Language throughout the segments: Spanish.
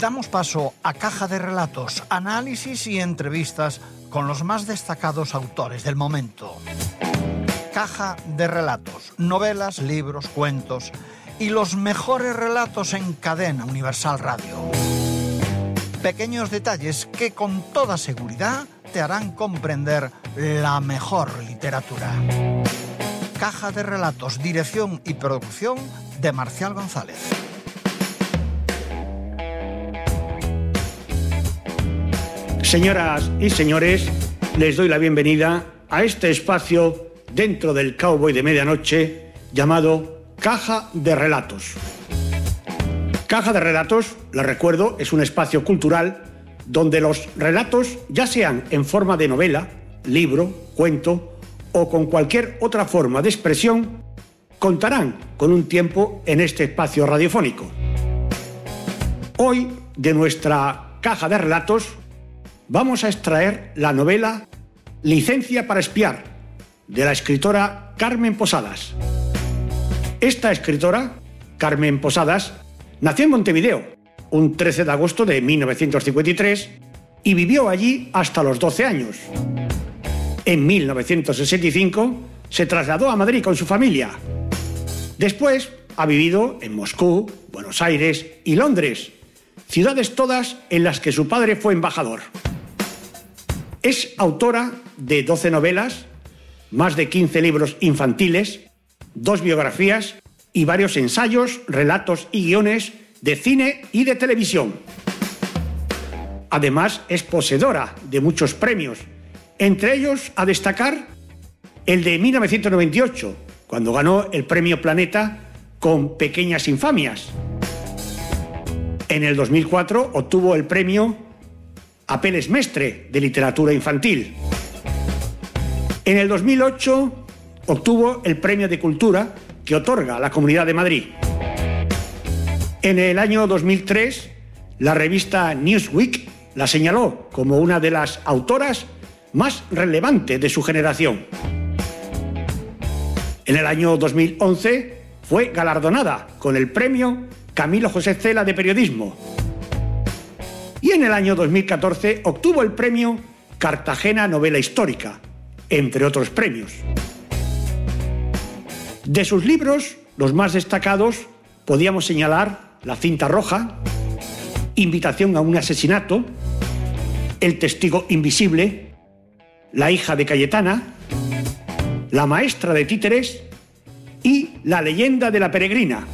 Damos paso a Caja de Relatos, análisis y entrevistas con los más destacados autores del momento. Caja de Relatos, novelas, libros, cuentos y los mejores relatos en cadena Universal Radio. Pequeños detalles que con toda seguridad te harán comprender la mejor literatura. Caja de Relatos, dirección y producción de Marcial González. Señoras y señores, les doy la bienvenida a este espacio dentro del Cowboy de Medianoche llamado Caja de Relatos. Caja de Relatos, les recuerdo, es un espacio cultural donde los relatos, ya sean en forma de novela, libro, cuento o con cualquier otra forma de expresión, contarán con un tiempo en este espacio radiofónico. Hoy, de nuestra Caja de Relatos, vamos a extraer la novela Licencia para espiar, de la escritora Carmen Posadas. Esta escritora, Carmen Posadas, nació en Montevideo un 13 de agosto de 1953 y vivió allí hasta los 12 años. En 1965 se trasladó a Madrid con su familia. Después ha vivido en Moscú, Buenos Aires y Londres, ciudades todas en las que su padre fue embajador. Es autora de 12 novelas, más de 15 libros infantiles, 2 biografías y varios ensayos, relatos y guiones de cine y de televisión. Además, es poseedora de muchos premios, entre ellos a destacar el de 1998, cuando ganó el Premio Planeta con Pequeñas Infamias. En el 2004 obtuvo el premio Apeles Mestre de literatura infantil. En el 2008 obtuvo el Premio de Cultura que otorga la Comunidad de Madrid. En el año 2003, la revista Newsweek la señaló como una de las autoras más relevantes de su generación. En el año 2011 fue galardonada con el Premio Camilo José Cela de Periodismo. Y en el año 2014 obtuvo el Premio Cartagena Novela Histórica, entre otros premios. De sus libros, los más destacados, podíamos señalar La cinta roja, Invitación a un asesinato, El testigo invisible, La hija de Cayetana, La maestra de títeres y La leyenda de la peregrina.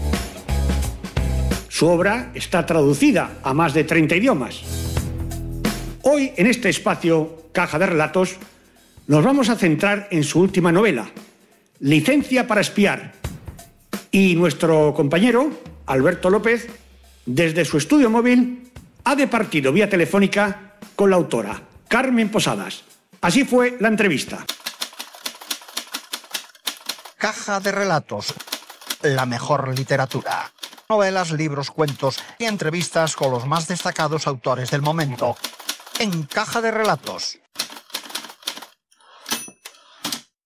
Su obra está traducida a más de 30 idiomas. Hoy, en este espacio Caja de Relatos, nos vamos a centrar en su última novela, Licencia para espiar. Y nuestro compañero, Alberto López, desde su estudio móvil, ha departido vía telefónica con la autora, Carmen Posadas. Así fue la entrevista. Caja de Relatos, la mejor literatura. Novelas, libros, cuentos y entrevistas con los más destacados autores del momento. En Caja de Relatos.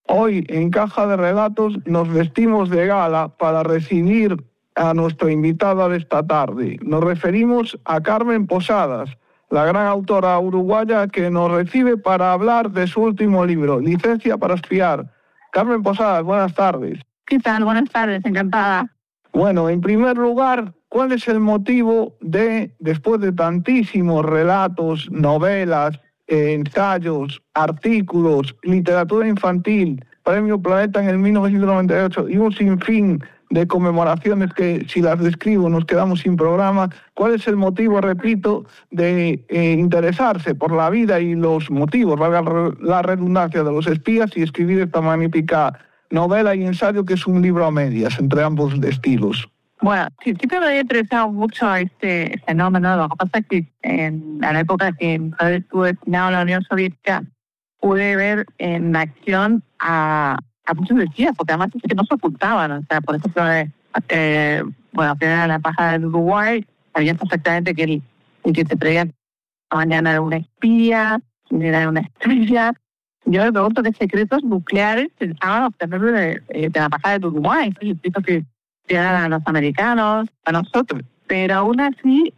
Hoy en Caja de Relatos nos vestimos de gala para recibir a nuestra invitada de esta tarde. Nos referimos a Carmen Posadas, la gran autora uruguaya que nos recibe para hablar de su último libro, Licencia para espiar. Carmen Posadas, buenas tardes. ¿Qué tal? Buenas tardes, encantada. Bueno, en primer lugar, ¿cuál es el motivo de, después de tantísimos relatos, novelas, ensayos, artículos, literatura infantil, Premio Planeta en el 1998 y un sinfín de conmemoraciones que, si las describo, nos quedamos sin programa? ¿Cuál es el motivo, repito, de interesarse por la vida y los motivos, valga la redundancia, de los espías y escribir esta magnífica novela y ensayo que es un libro a medias entre ambos estilos? Bueno, siempre me había interesado mucho este fenómeno. Lo que pasa es que en la época que mi padre estuvo destinado a la Unión Soviética, pude ver en acción a muchos espías, porque además es que no se ocultaban. O sea, por ejemplo, bueno, era la embajada de Uruguay, sabían perfectamente que el que se traía mañana era una espía, era una estrella. Yo me pregunto qué secretos nucleares pensaban obtener de la embajada de Uruguay, secretos que eran a los americanos, a nosotros. Pero aún así,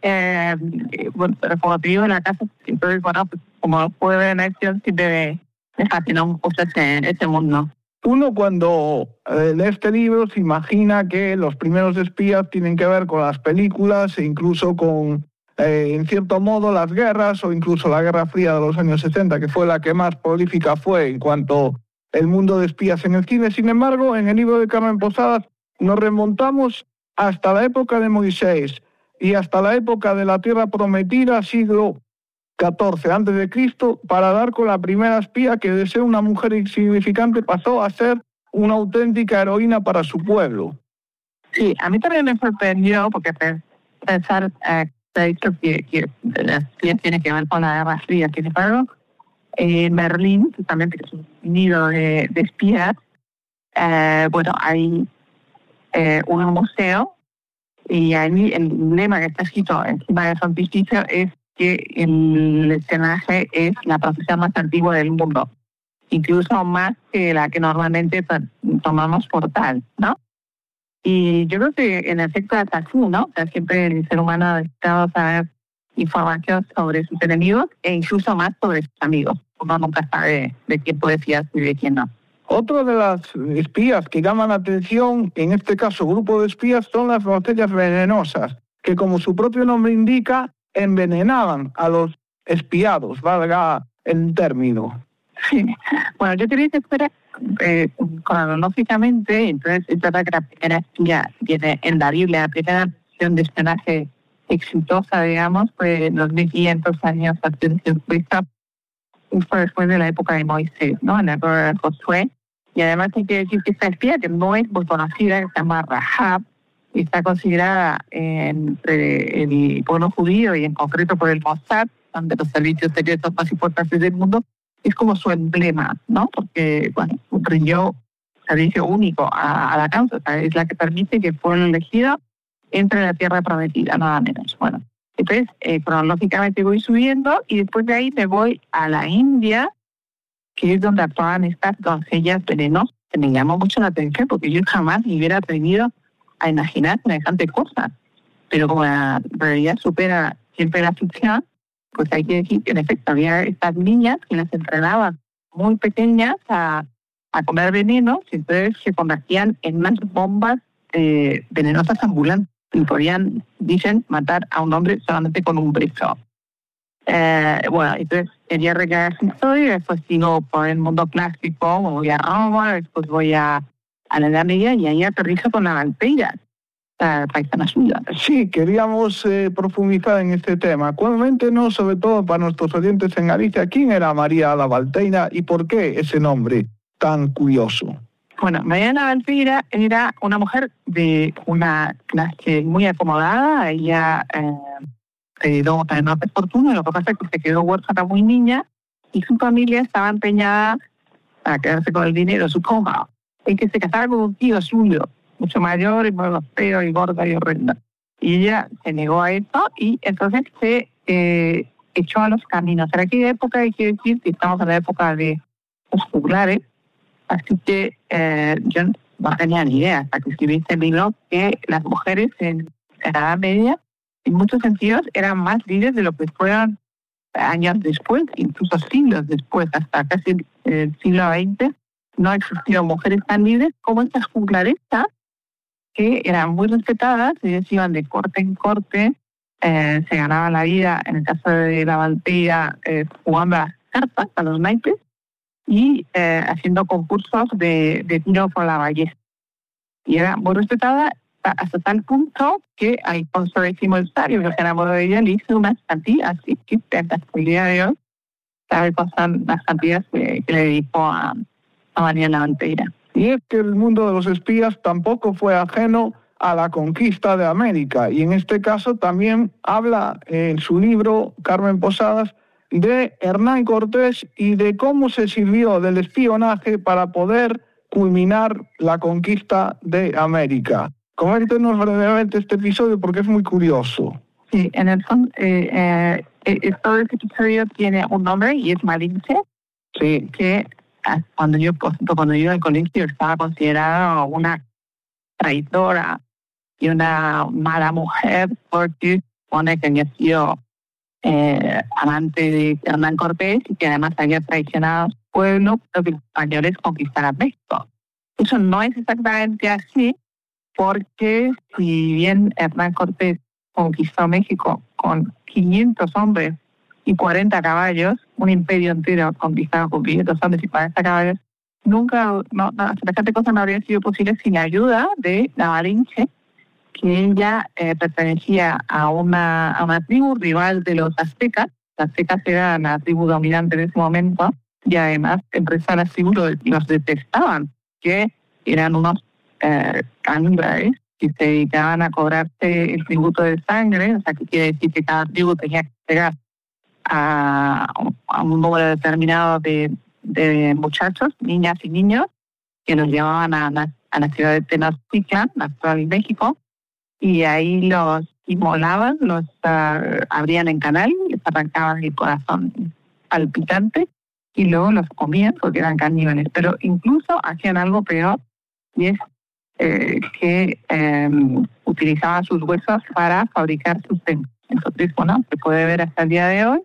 bueno, pero como te digo, en la casa, entonces, bueno, pues, como puede ver en acción, siempre me fascinó mucho este mundo. Uno cuando lee este libro se imagina que los primeros espías tienen que ver con las películas e incluso con, en cierto modo, las guerras o incluso la Guerra Fría de los años 60, que fue la que más prolífica fue en cuanto al mundo de espías en el cine. Sin embargo, en el libro de Carmen Posadas nos remontamos hasta la época de Moisés y hasta la época de la Tierra Prometida, siglo XIV a.C., para dar con la primera espía que, de ser una mujer insignificante, pasó a ser una auténtica heroína para su pueblo. Sí, a mí también me sorprendió, porque pensar que la espía tiene que ver con la Guerra Fría. Sin embargo, en Berlín, justamente, que es un nido de espías, bueno, hay un museo, y ahí el lema que está escrito encima de frontispicio es que el espionaje es la profesión más antigua del mundo, incluso más que la que normalmente tomamos por tal, ¿no? Y yo creo que en efecto es así, ¿no? O sea, siempre el ser humano ha necesitado saber información sobre sus enemigos e incluso más sobre sus amigos. Uno nunca sabe de quién puede fiarse y de quién no. Otra de las espías que llaman la atención, en este caso grupo de espías, son las botellas venenosas, que como su propio nombre indica, envenenaban a los espiados, valga el término. Sí. Bueno, yo quería que fuera cronológicamente, entonces es verdad que la primera espía tiene indarible, la primera acción de espionaje exitosa, digamos, fue en los 1500 años antes de Cristo, fue después de la época de Moisés, ¿no? En la época de Josué. Y además hay que decir que esta espía, que no es muy conocida, que se llama Rahab, está considerada entre el pueblo judío y en concreto por el Mossad, donde los servicios secretos más importantes del mundo, es como su emblema, ¿no? Porque, bueno, rindió servicio único a la causa, o sea, es la que permite que el pueblo elegido entre en la tierra prometida, nada menos. Bueno, entonces, cronológicamente voy subiendo y después de ahí me voy a la India, que es donde actuaban estas doncellas venenosas, que me llamó mucho la atención porque yo jamás me hubiera atrevido a imaginar semejante cosa. Pero como la realidad supera siempre la ficción, pues hay que decir que en efecto había estas niñas que las entrenaban muy pequeñas a comer venenos y entonces se convertían en unas bombas venenosas ambulantes y podían, dicen, matar a un hombre solamente con un beso. Bueno, entonces quería recrear esa historia, después sigo por el mundo clásico, voy a Roma, después voy a la Edad Media y ahí aterrizo con la Valteira, paisana suya. Sí, queríamos profundizar en este tema. Cuéntenos, sobre todo para nuestros oyentes en Galicia, ¿quién era María la Valteira y por qué ese nombre tan curioso? Bueno, María la Valteira era una mujer de una clase muy acomodada. Ella heredó una enorme fortuna, lo que pasa es que se quedó huérfana muy niña y su familia estaba empeñada para quedarse con el dinero, supongo, en que se casara con un tío suyo, mucho mayor y muy feo y gorda y horrenda. Y ella se negó a eso y entonces se echó a los caminos. En aquella época hay que decir que estamos en la época de los juglares, así que yo no tenía ni idea hasta que escribí este libro que las mujeres en la Edad Media en muchos sentidos eran más libres de lo que fueron años después, incluso siglos después, hasta casi el siglo XX. No existieron mujeres tan libres como estas juglaresas, que eran muy respetadas, ellas iban de corte en corte, se ganaban la vida, en el caso de la Valteira, jugando a las cartas, a los naipes, y haciendo concursos de tiro con la ballesta. Y era muy respetada hasta tal punto que al consul Simultario, que se enamoró de ella, le hizo unas cantigas, así que en la actualidad de Dios sabe cosas, las cantigas que le dedicó a María la Valteira. Y es que el mundo de los espías tampoco fue ajeno a la conquista de América, y en este caso también habla en su libro Carmen Posadas de Hernán Cortés y de cómo se sirvió del espionaje para poder culminar la conquista de América. Coméntenos brevemente este episodio porque es muy curioso. Sí, en el fondo, todo este episodio tiene un nombre y es Malinche. Sí. Que cuando yo iba al colegio estaba considerada una traidora y una mala mujer porque supone que había sido amante de Hernán Cortés y que además había traicionado a su pueblo para que los españoles conquistaran México. Eso no es exactamente así, porque si bien Hernán Cortés conquistó México con 500 hombres y 40 caballos, un imperio entero conquistado con 500 hombres y 40 caballos, semejante cosa no habría sido posible sin la ayuda de la Malinche, que ella pertenecía a una tribu rival de los aztecas. Los aztecas eran la tribu dominante en ese momento y además entre las tribus los detestaban, que eran unos caníbales que se dedicaban a cobrarse el tributo de sangre, o sea, que quiere decir que cada tribu tenía que pegar a un número determinado de muchachos, niñas y niños, que los llevaban a la ciudad de Tenochtitlan, la actual de México, y ahí los inmolaban, los abrían en canal, les arrancaban el corazón palpitante y luego los comían porque eran caníbales. Pero incluso hacían algo peor, y es que utilizaban sus huesos para fabricar sus templos. Entonces, bueno, se puede ver hasta el día de hoy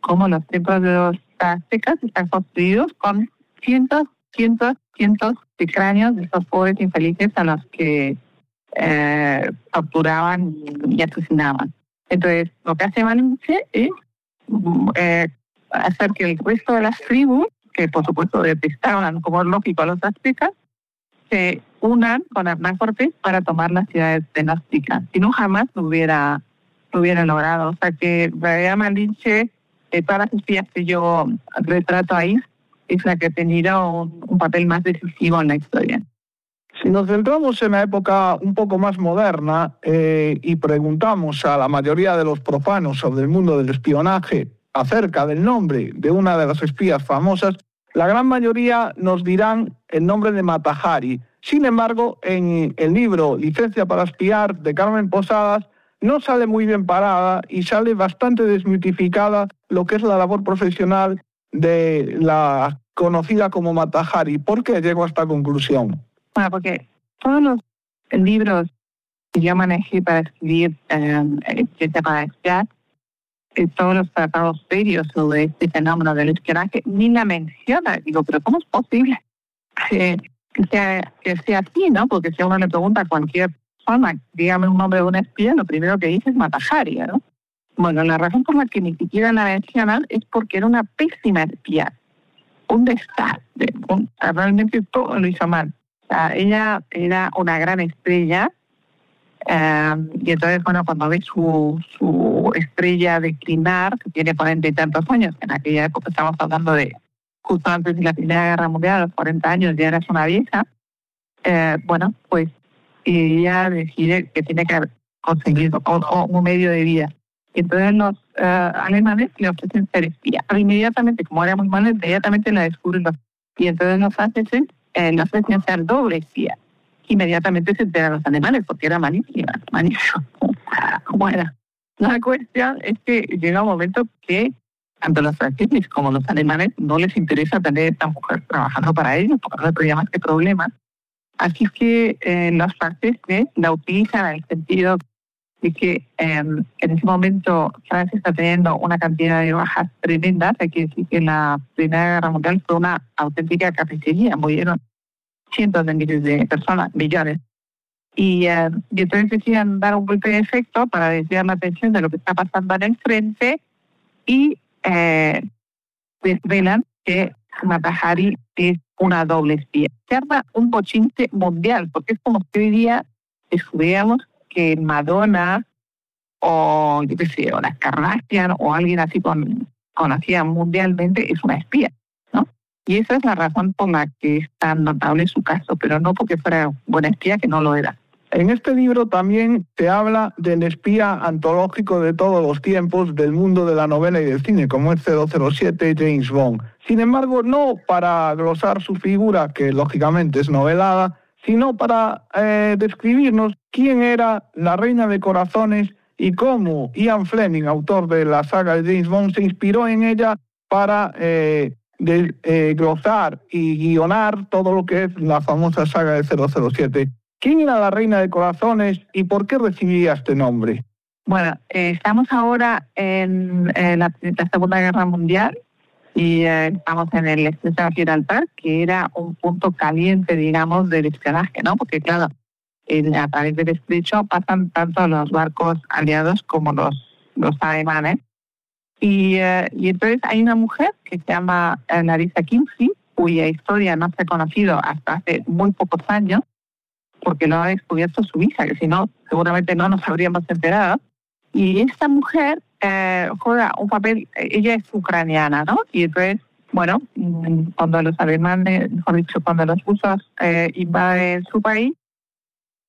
cómo los templos de los aztecas están construidos con cientos de cráneos de estos pobres infelices a los que torturaban y asesinaban. Entonces, lo que hace Malinche es hacer que el resto de las tribus, que por supuesto detestaban, como es lógico, a los aztecas, se unan con Hernán Cortés para tomar la ciudad de Tenochtitlan. Si no, jamás lo hubiera logrado. O sea que en realidad Malinche, de todas las espías que yo retrato ahí, es la que ha tenido un papel más decisivo en la historia. Si nos centramos en la época un poco más moderna y preguntamos a la mayoría de los profanos sobre el mundo del espionaje acerca del nombre de una de las espías famosas, la gran mayoría nos dirán el nombre de Mata Hari. Sin embargo, en el libro Licencia para espiar de Carmen Posadas no sale muy bien parada y sale bastante desmitificada lo que es la labor profesional de la conocida como Mata Hari. ¿Por qué llego a esta conclusión? Bueno, porque todos los libros que yo manejé para escribir Licencia para espiar, todos los tratados serios sobre este fenómeno del espionaje, ni la menciona. Digo, pero ¿cómo es posible que sea así, no? Porque si a uno le pregunta a cualquier persona, dígame un nombre de una espía, lo primero que dice es Mata Hari, ¿no? Bueno, la razón por la que ni siquiera la mencionan es porque era una pésima espía, un desastre, realmente todo lo hizo mal. O sea, ella era una gran estrella, y entonces, bueno, cuando ve su estrella declinar, que tiene 40 y tantos años, en aquella época estamos hablando de justo antes de la Primera Guerra Mundial, a los 40 años ya eras una vieja, bueno, pues ella decide que tiene que conseguir un medio de vida. Y entonces los alemanes le ofrecen ser espía. Pero inmediatamente, como era muy mal, inmediatamente la descubren y entonces los franceses le ofrecen ser doble espía. Inmediatamente se enteran los alemanes porque era malísima. ¿Cómo era? La cuestión es que llega un momento que tanto los franceses como los alemanes no les interesa tener a esta mujer trabajando para ellos, porque no había más que problemas. Así es que los franceses la utilizan en el sentido de que en ese momento Francia está teniendo una cantidad de bajas tremendas. Hay que decir que en la Primera Guerra Mundial fue una auténtica carnicería, murieron cientos de miles de personas, millones. Y entonces decían dar un golpe de efecto para desviar la atención de lo que está pasando en el frente y desvelan que Mata Hari es una doble espía. Se arma un bochinche mundial, porque es como que hoy día descubriéramos que Madonna o yo qué sé, o la Kardashian o alguien así conocida mundialmente es una espía, ¿no? Y esa es la razón por la que es tan notable su caso, pero no porque fuera buena espía, que no lo era. En este libro también se habla del espía antológico de todos los tiempos del mundo de la novela y del cine, como es 007 James Bond. Sin embargo, no para glosar su figura, que lógicamente es novelada, sino para describirnos quién era la reina de corazones y cómo Ian Fleming, autor de la saga de James Bond, se inspiró en ella para glosar y guionar todo lo que es la famosa saga de 007. ¿Quién era la reina de corazones y por qué recibía este nombre? Bueno, estamos ahora en la Segunda Guerra Mundial y estamos en el estrecho de Gibraltar, que era un punto caliente, digamos, del espionaje, ¿no? Porque, claro, a través del estrecho pasan tanto los barcos aliados como los alemanes. Y entonces hay una mujer que se llama Larissa Kinsey, cuya historia no se ha conocido hasta hace muy pocos años, porque lo ha descubierto su hija, que si no, seguramente no nos habríamos enterado. Y esta mujer juega un papel, ella es ucraniana, ¿no? Y entonces, bueno, cuando los alemanes, mejor dicho, cuando los rusos invaden su país,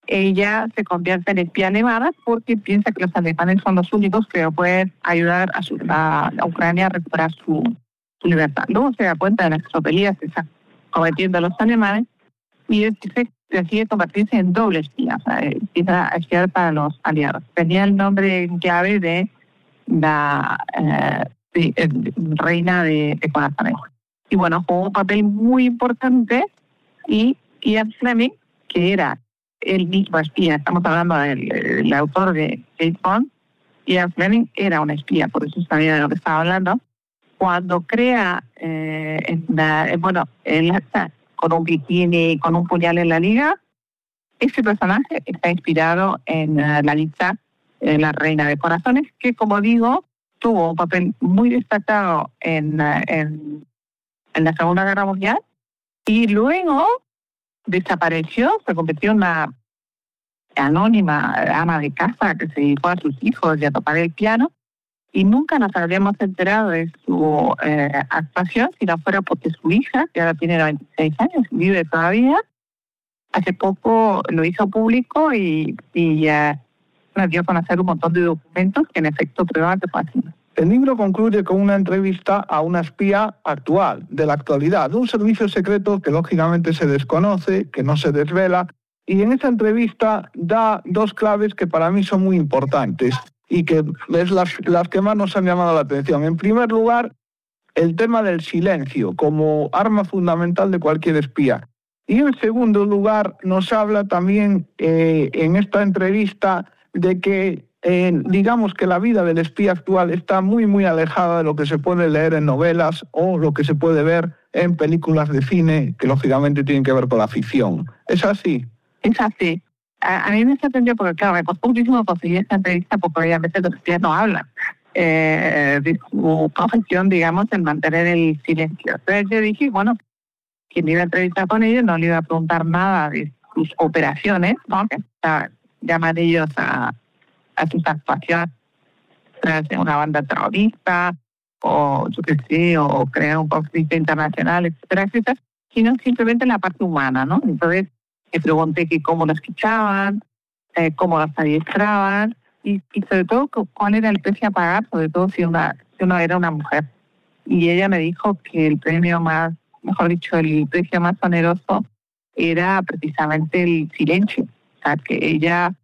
ella se convierte en espía alemana porque piensa que los alemanes son los únicos que pueden ayudar a Ucrania a recuperar su libertad. Luego se da cuenta de las tropelías que están cometiendo los alemanes y decide convertirse en doble espía, o sea, empieza a espiar para los aliados. Tenía el nombre en clave de la reina de corazones. Y bueno, jugó un papel muy importante y Ian Fleming, que era el mismo espía, estamos hablando del autor de James Bond, Ian Fleming era un espía, por eso sabía de lo que estaba hablando. Cuando crea, con un bikini, con un puñal en la liga, ese personaje está inspirado en Larissa, la reina de corazones, que, como digo, tuvo un papel muy destacado en la Segunda Guerra Mundial y luego desapareció, se convirtió en una anónima ama de casa que se dedicó a sus hijos y a tocar el piano, y nunca nos habríamos enterado de su actuación si no fuera porque su hija, que ahora tiene 96 años, vive todavía, hace poco lo hizo público y nos dio a conocer un montón de documentos que en efecto prueban que fue así. El libro concluye con una entrevista a una espía actual, de la actualidad, de un servicio secreto que lógicamente se desconoce, que no se desvela, y en esa entrevista da dos claves que para mí son muy importantes y que es las que más nos han llamado la atención. En primer lugar, el tema del silencio como arma fundamental de cualquier espía. Y en segundo lugar, nos habla también en esta entrevista de que digamos que la vida del espía actual está muy, muy alejada de lo que se puede leer en novelas o lo que se puede ver en películas de cine que lógicamente tienen que ver con la ficción. ¿Es así? Es así. A mí me sorprendió porque, claro, me costó muchísimo conseguir esta entrevista porque obviamente los espías no hablan de su profesión, digamos, en mantener el silencio. Entonces yo dije, bueno, quien iba a entrevistar con ellos no le iba a preguntar nada de sus operaciones, ¿no? Que llaman ellos a sus actuaciones en una banda terrorista o yo qué sé, o crear un conflicto internacional, etcétera, etcétera, sino simplemente la parte humana, ¿no? Entonces le pregunté que cómo los fichaban, cómo los adiestraban y sobre todo cuál era el precio a pagar, sobre todo si uno era una mujer. Y ella me dijo que el premio más, mejor dicho, el precio más oneroso era precisamente el silencio. O sea, que ella,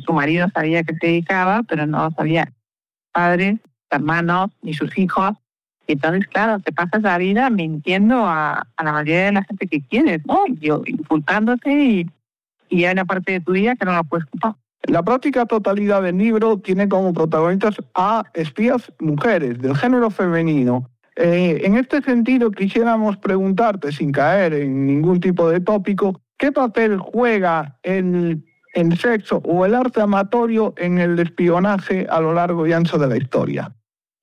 su marido sabía que se dedicaba, pero no sabía padres, hermanos, ni sus hijos. Y entonces, claro, te pasas la vida mintiendo a la mayoría de la gente que quieres, ¿no? Insultándote y hay una parte de tu vida que no la puedes culpar. La práctica totalidad del libro tiene como protagonistas a espías mujeres del género femenino. En este sentido, quisiéramos preguntarte, sin caer en ningún tipo de tópico, ¿qué papel juega el sexo o el arte amatorio en el espionaje a lo largo y ancho de la historia?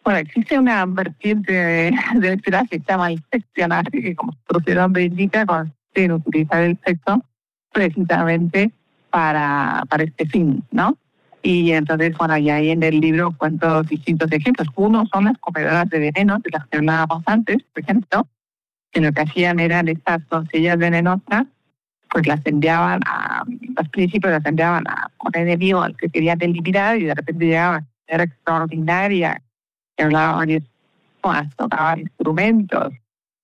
Bueno, existe una vertiente del espionaje que se llama el sexionaje, que como su nombre indica, consiste en utilizar el sexo precisamente para este fin, ¿no? Y entonces, bueno, ya ahí en el libro cuento distintos ejemplos. Uno son las comedoras de veneno, de las que hablábamos antes, por ejemplo, que lo que hacían eran estas doncellas venenosas, pues las enviaban a los príncipes, las enviaban a un enemigo al que querían eliminar y de repente llegaba, era extraordinaria, que hablaba varios idiomas, tocaba instrumentos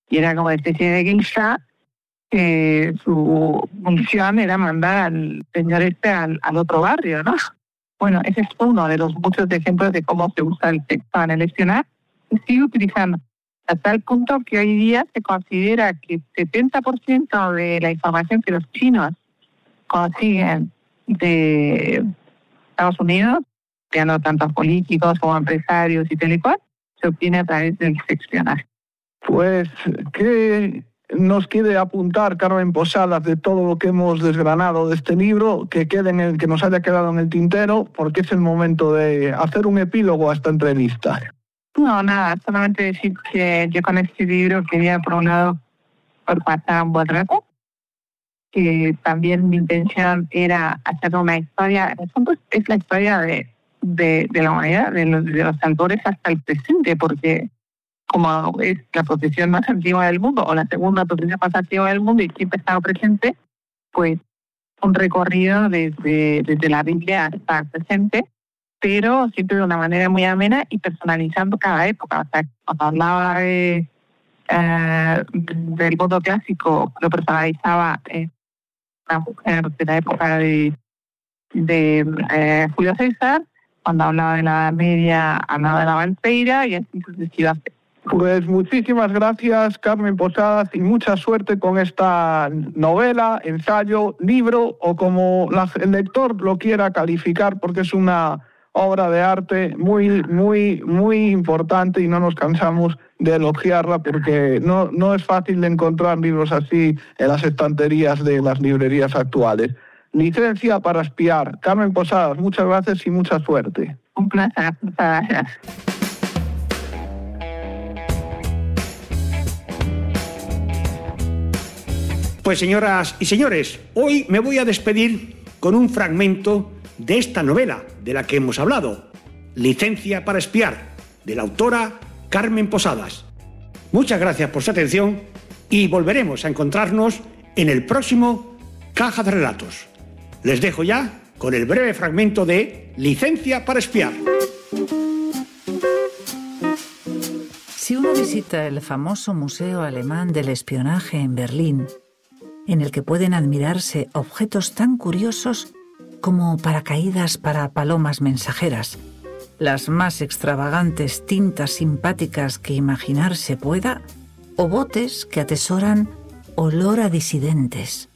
y era como una especie de geisha, que su función era mandar al señor al otro barrio, ¿no? Bueno, ese es uno de los muchos ejemplos de cómo se usa el sexo en el espionaje. Se sigue utilizando a tal punto que hoy día se considera que 70% de la información que los chinos consiguen de Estados Unidos, no tanto políticos como empresarios y tal y cual, se obtiene a través del espionaje. Pues, ¿qué nos quiere apuntar Carmen Posadas de todo lo que hemos desgranado de este libro, que nos haya quedado en el tintero, porque es el momento de hacer un epílogo a esta entrevista? No, nada, solamente decir que yo con este libro quería, por un lado, pasar un buen rato, que también mi intención era hacer una historia, en el fondo es la historia de la humanidad, de los autores hasta el presente, porque como es la profesión más antigua del mundo, o la segunda profesión más antigua del mundo y siempre ha estado presente, pues un recorrido desde la Biblia hasta el presente, pero siempre de una manera muy amena y personalizando cada época. O sea, cuando hablaba del mundo clásico, lo personalizaba una mujer de la época de Julio César. Cuando hablaba de la Edad Media, hablaba de la Valseira y así sucesivamente. Pues muchísimas gracias, Carmen Posadas, y mucha suerte con esta novela, ensayo, libro, o como el lector lo quiera calificar, porque es una obra de arte muy, muy, muy importante y no nos cansamos de elogiarla, porque no es fácil de encontrar libros así en las estanterías de las librerías actuales. Licencia para espiar. Carmen Posadas, muchas gracias y mucha suerte. Un placer, muchas gracias. Pues señoras y señores, hoy me voy a despedir con un fragmento de esta novela de la que hemos hablado, Licencia para espiar, de la autora Carmen Posadas. Muchas gracias por su atención y volveremos a encontrarnos en el próximo Caja de Relatos. Les dejo ya con el breve fragmento de Licencia para espiar. Si uno visita el famoso Museo Alemán del Espionaje en Berlín, en el que pueden admirarse objetos tan curiosos como paracaídas para palomas mensajeras, las más extravagantes tintas simpáticas que imaginarse pueda, o botes que atesoran olor a disidentes,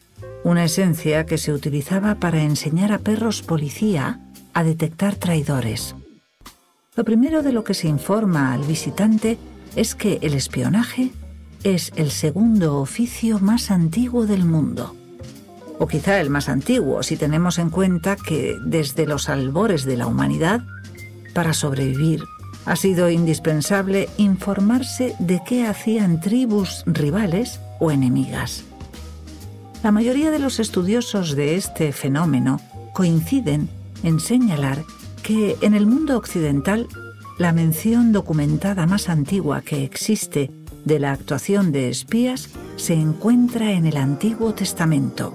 una esencia que se utilizaba para enseñar a perros policía a detectar traidores. Lo primero de lo que se informa al visitante es que el espionaje es el segundo oficio más antiguo del mundo. O quizá el más antiguo, si tenemos en cuenta que desde los albores de la humanidad, para sobrevivir, ha sido indispensable informarse de qué hacían tribus rivales o enemigas. La mayoría de los estudiosos de este fenómeno coinciden en señalar que en el mundo occidental la mención documentada más antigua que existe de la actuación de espías se encuentra en el Antiguo Testamento.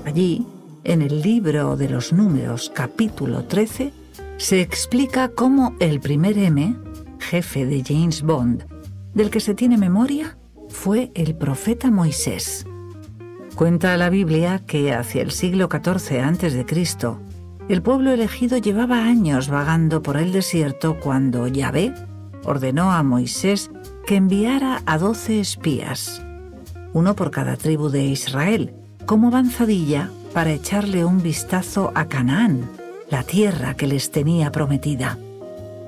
Allí, en el libro de los Números, capítulo 13, se explica cómo el primer M, jefe de James Bond, del que se tiene memoria, fue el profeta Moisés. Cuenta la Biblia que hacia el siglo XIV a.C., el pueblo elegido llevaba años vagando por el desierto cuando Yahvé ordenó a Moisés que enviara a 12 espías, uno por cada tribu de Israel, como avanzadilla para echarle un vistazo a Canaán, la tierra que les tenía prometida.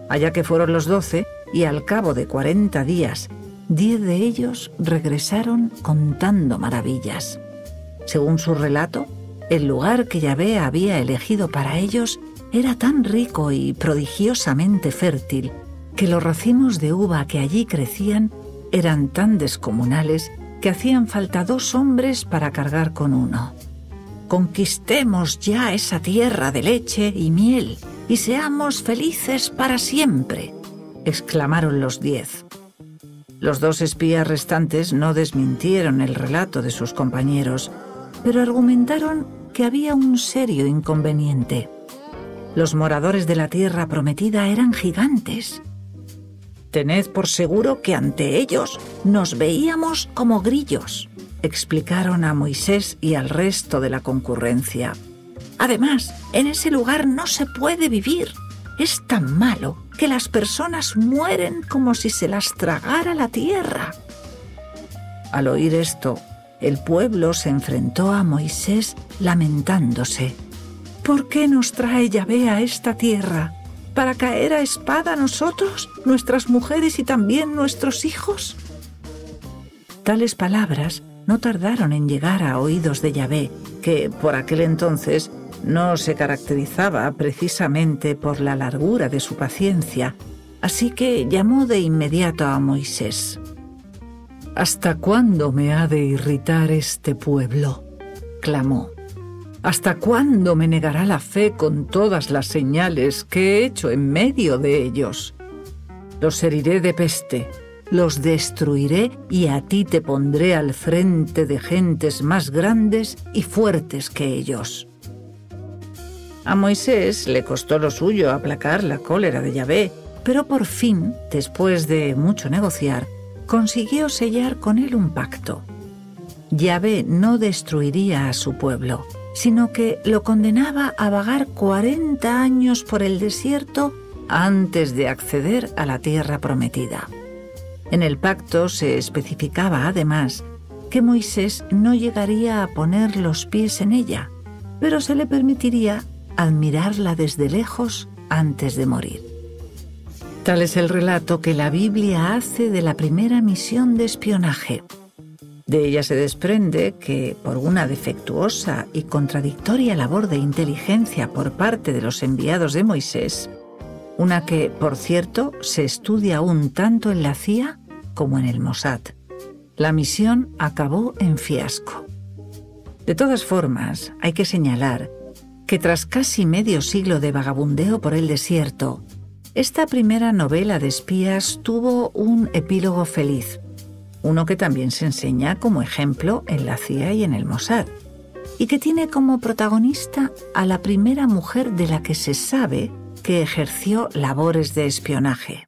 Allá que fueron los 12, y al cabo de 40 días, 10 de ellos regresaron contando maravillas. Según su relato, el lugar que Yahvé había elegido para ellos era tan rico y prodigiosamente fértil que los racimos de uva que allí crecían eran tan descomunales que hacían falta 2 hombres para cargar con uno. «Conquistemos ya esa tierra de leche y miel y seamos felices para siempre», exclamaron los 10. Los 2 espías restantes no desmintieron el relato de sus compañeros, pero argumentaron que había un serio inconveniente. Los moradores de la tierra prometida eran gigantes. «Tened por seguro que ante ellos nos veíamos como grillos», explicaron a Moisés y al resto de la concurrencia. «Además, en ese lugar no se puede vivir. Es tan malo que las personas mueren como si se las tragara la tierra». Al oír esto, el pueblo se enfrentó a Moisés lamentándose. ¿Por qué nos trae Yahvé a esta tierra? ¿Para caer a espada nosotros, nuestras mujeres y también nuestros hijos? Tales palabras no tardaron en llegar a oídos de Yahvé, que por aquel entonces no se caracterizaba precisamente por la largura de su paciencia, así que llamó de inmediato a Moisés. «¿Hasta cuándo me ha de irritar este pueblo?», clamó. «¿Hasta cuándo me negará la fe con todas las señales que he hecho en medio de ellos? Los heriré de peste, los destruiré y a ti te pondré al frente de gentes más grandes y fuertes que ellos». A Moisés le costó lo suyo aplacar la cólera de Yahvé, pero por fin, después de mucho negociar, consiguió sellar con él un pacto. Yahvé no destruiría a su pueblo, sino que lo condenaba a vagar 40 años por el desierto antes de acceder a la tierra prometida. En el pacto se especificaba además que Moisés no llegaría a poner los pies en ella, pero se le permitiría admirarla desde lejos antes de morir. Tal es el relato que la Biblia hace de la primera misión de espionaje. De ella se desprende que, por una defectuosa y contradictoria labor de inteligencia por parte de los enviados de Moisés, una que, por cierto, se estudia aún tanto en la CIA como en el Mossad, la misión acabó en fiasco. De todas formas, hay que señalar que tras casi medio siglo de vagabundeo por el desierto, esta primera novela de espías tuvo un epílogo feliz, uno que también se enseña como ejemplo en la CIA y en el Mossad, y que tiene como protagonista a la primera mujer de la que se sabe que ejerció labores de espionaje.